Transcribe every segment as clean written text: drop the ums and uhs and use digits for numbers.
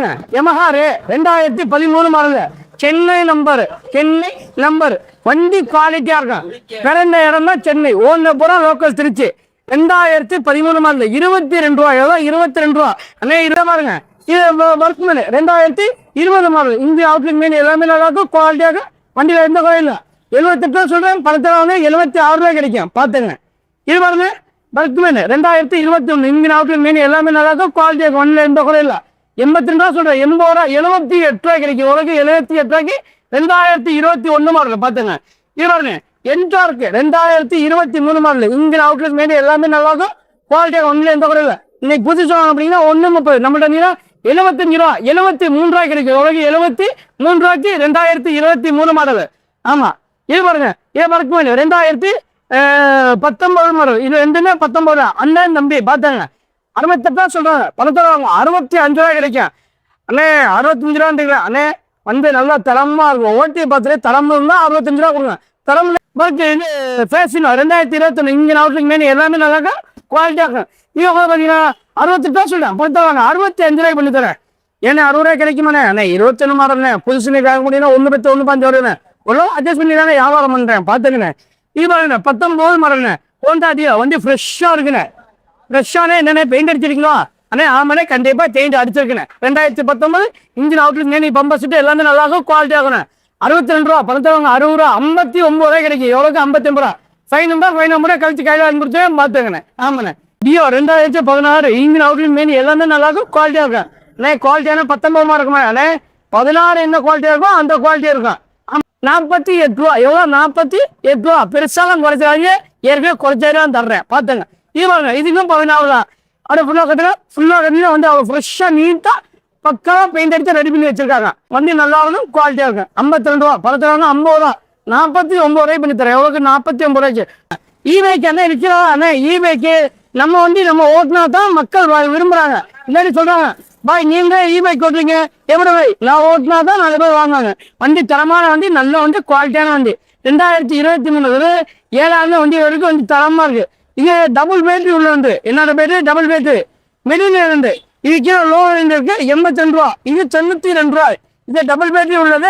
பாருங்க யமஹா ரே 2013 model Chennai number வண்டி குவாலிட்டியா இருக்கும். பிறந்த இடம் தான் சென்னை, ஓன பூரா லோக்கல் திருச்சி. 2013 மாடல் 22 ரூபா, எவ்வளோ 22 ரூபா அண்ணே. இதை பாருங்க, இது ஒர்க்மேன் 2020 மாடல். இந்திய அவுட்லுக் மீன் எல்லாமே நல்லா இருக்கும், குவாலிட்டியாக வண்டியில் எந்த குறையும் இல்லை. 78 ரூபா சொல்றேன், பணத்தில் வந்து 76 ரூபாய் கிடைக்கும் பார்த்துங்க. இது பாருங்க ஒர்க்மேன் 2021 இந்தியன் அவுட்லுக் மீன் எல்லாமே நல்லா இருக்கும், குவாலிட்டியாக வண்டியில் எந்த குறையும் இல்லை. 82 ரூபா சொல்றேன், 80 ரூபா 78 ரூபாய் கிடைக்கும். உலக 78 ரூபாய்க்கு 2021 மாடல் பார்த்துங்க. இது பாருங்க என்டார்க் 2023 மாடல் இந்தியன் அவுட்லுக் மீன் எல்லாமே நல்லா இருக்கும், குவாலிட்டியாக வண்டியில் எந்த குறையும் இல்லை. இன்னைக்கு புதுசு வாங்க அப்படின்னா 130 நம்மள்ட்ட 75 ரூபா 73 ரூபாய் கிடைக்கும். உலக 73 ரூபாய்க்கு 2023 மாடல். ஆமா இது பாருங்க, இது ஒர்க்மேன் 2019 மாடல். இது ரெண்டுமே 19 ரூபா. அண்ணன் தம்பி பார்த்தாங்க 68 ரூபா சொல்றாங்க, பணத்தில் வாங்க 65 ரூபாய் கிடைக்கும். அண்ணே 65 ரூபா அண்ணே வந்து நல்லா தரமா இருக்கும். ஓட்டி பார்த்துட்டு தரம் இருந்தால் 65 ரூபா கொடுங்க. தரம் இது ஃபேஷன் 2021 இந்தியன் அவுட்லுக் மீன் எல்லாமே நல்லா இருக்கும், குவாலிட்டியாக இருக்கும். இது பார்த்தீங்கன்னா 68 ரூபா சொல்றேன், பணத்தில் வாங்க 65 ரூபாய் பண்ணி தரேன். ஏன்னா 60 ரூபாய் கிடைக்குமாண்ணே? அண்ணே 21 மாடல்ண்ணே, புதுசுன்னு கேட்க முடியும்னா 1 வருதுண்ணே. ஒன்றும் அட்ஜஸ்ட் பண்ணி தானே வியாபாரம் பண்ணுறேன் பார்த்துங்கண்ணே. இது பாருங்கண்ணே 19 மாடல்ண்ணே, ஹோண்டா டியோ வண்டி ஃப்ரெஷ்ஷாக இருக்குண்ணே. ஃப்ரெஷ்ஷானே என்னென்ன பெயிண்ட் அடிச்சிருக்கீங்களா அண்ணே? ஆமாண்ணே கண்டிப்பாக பெயிண்ட் அடிச்சிருக்கேன். 2019 இன்ஜின் அவுட்லுக் மீன் பம்பர் செட்டு எல்லாமே நல்லா இருக்கும், குவாலிட்டி ஆகணும். 62 ரூபா பணத்தில் வாங்க 60 ரூபா 59 ரூபாய் கிடைக்கும். எவ்வளோக்கு 59 ரூபா. ஃபைன் நம்பர் கழிச்சு கையில் வாங்கி கொடுத்து பார்த்துங்கண்ணே. ஆமாண்ணே டியோ 2016 இன்ஜின் அவுட்லுக் மீன் எல்லாமே நல்லா இருக்கும், குவாலிட்டியாக இருக்கும். அண்ணே குவாலிட்டியான 19 இருக்குமா அண்ணே? 16 என்ன குவாலிட்டியாக இருக்கும் அந்த குவாலிட்டியாக இருக்கும். 48 ரூபா, எவ்வளோ 48 ரூபா. பெருசாலாம் குறைச்சாங்க, ஏற்கனவே குறைச்சாயிரம் தர்றேன் பார்த்துங்க. இது பாருங்க இதுக்கும் 16 தான். அப்படியே ஃபுல்லாக கட்டினா வந்து அவங்க ஃப்ரெஷ்ஷாக நீட்டாக பக்காவாக பெயிண்ட் அடித்து ரெடி பண்ணி வச்சிருக்காங்க. வண்டி நல்லா இருக்கும், குவாலிட்டியாக இருக்கும். 52 ரூபா பணத்தில் வாங்க 50 ரூபா 49 ரூபாய் பண்ணி தரேன். எவ்வளோக்கு 49 ரூபாய்க்கு. இபைக்கு அண்ணே இருக்கிறதா அண்ணே? இபைக்கு நம்ம வண்டி நம்ம ஓட்டினா தான் மக்கள் விரும்புகிறாங்க. இல்லாட்டி சொல்கிறாங்க பாய் நீங்க இபைக் ஓட்டுறீங்க எப்படி பாய், நான் ஓட்டினா தான் 4 பேர் வாங்குவாங்க. வண்டி தரமான வண்டி, நல்ல வண்டி, குவாலிட்டியான வண்டி. 2023 7ஆவது வண்டி வரைக்கும் வண்டி தரமாக இருக்குது. இது டபுள் பேட்டரி உள்ள வந்து என்னோட பேட்டரி டபுள் பேட்டரி மிடில் இருந்து இது கீழே லோ இருக்கு 82 ரூபா, இது 92 ரூபா. இது டபுள் பேட்டரி உள்ளது.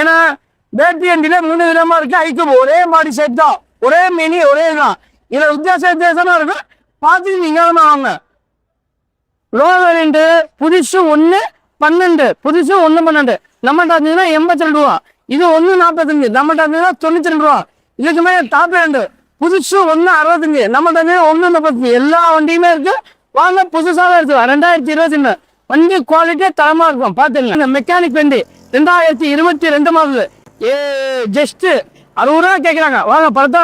ஏன்னா பேட்டரி வண்டியில 3 விதமா இருக்கு. ஐக்கு ஒரே மாதிரி செட் தான், ஒரே மினி ஒரே தான். இதுல வித்தியாசமா இருக்கும், பார்த்து நீங்க வாங்க. லோ வேரியன்ட் புதுசு 112 நம்மகிட்ட இருந்ததுன்னா 82 ரூபா. இது 145 நம்மகிட்ட இருந்ததுன்னா 92 ரூபா. இதுக்கு மேலே டாப் வேண்டு புதுசு 165 நம்மகிட்ட 130. எல்லா வண்டியுமே இருக்கு, வாங்க புதுசாக எடுத்துக்கலாம். 2022 வண்டி குவாலிட்டியா தரமா இருக்கும் பார்த்துங்க. மெக்கானிக் வண்டி 2022 மாடல் ஜஸ்ட் 60 ரூபா கேட்குறாங்க. வாங்க பணத்தை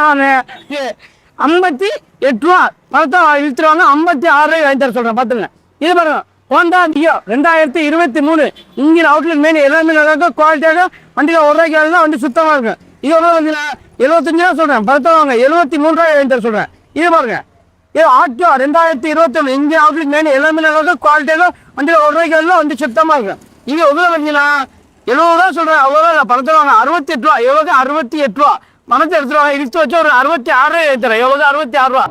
58 ரூபா பணத்தை இழுத்துருவாங்க. 56 ரூபாய் வாங்கி தர சொல்றேன் பார்த்துங்க. இது பாருங்க ஹோண்டா டியோ 2023 இன்ஜின் அவுட்லுக் மீன் எல்லாமே நல்லா இருக்கும், குவாலிட்டியாக வண்டியில் 1 ரூபாய்க்கு தான் வண்டி சுத்தமாக இருக்கும். இது ஒன்று பார்த்தீங்கன்னா 75 ரூபா சொல்கிறேன், பணத்தை வாங்க 73 ரூபாய் வாங்கி தர சொல்கிறேன். இது பாருங்க இது ஆட்டோ 2021 இன்ஜின் அவுட்லுக் மீன் எல்லாமே நல்லா இருக்கும், குவாலிட்டியாக வண்டியில் 1 ரூபாய்க்கு தான் வண்டி சுத்தமாக இருக்கும். இது எவ்வளோ பார்த்தீங்கன்னா 70 ரூபா சொல்கிறேன், அவ்வளோ இல்லை பணத்தை வாங்க 68 ரூபா. எவ்வளோக்கு 68 ரூபா. பணத்தை எடுத்துருவாங்க, இழுத்து வச்சு ஒரு 66 ரூபாய் தரேன். எவ்வளோக்கு 66 ரூபா.